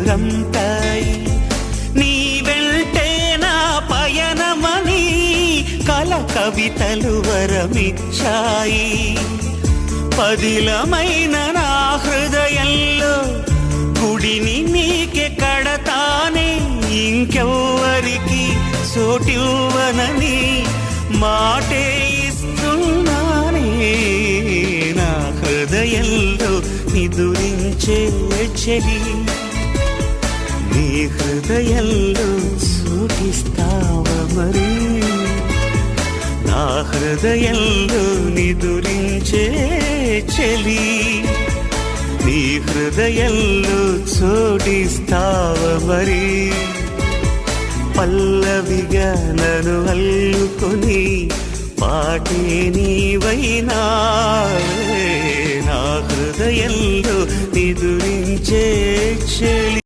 రంతాయి నీ వెంటే నా పయనమని కల కవితలు వరమిచ్చాయి. పదిలమైన నా హృదయంలో గుడిని నీకే కడతానే, ఇంకెవ్వరికి చోటివ్వనని మాటే ఇస్తున్నానే. నా హృదయంలో నిదురించే చెలి నీ హృదయంలో సూటిస్తావా మరి? నా హృదయంలో నిదురించే చెలి నీ హృదయంలో చోటిస్తావా మరి? పల్లవిగా నన్ను అల్లుకొని పాటే నీవైనావే, నా హృదయంలో నిదురించే చెలి.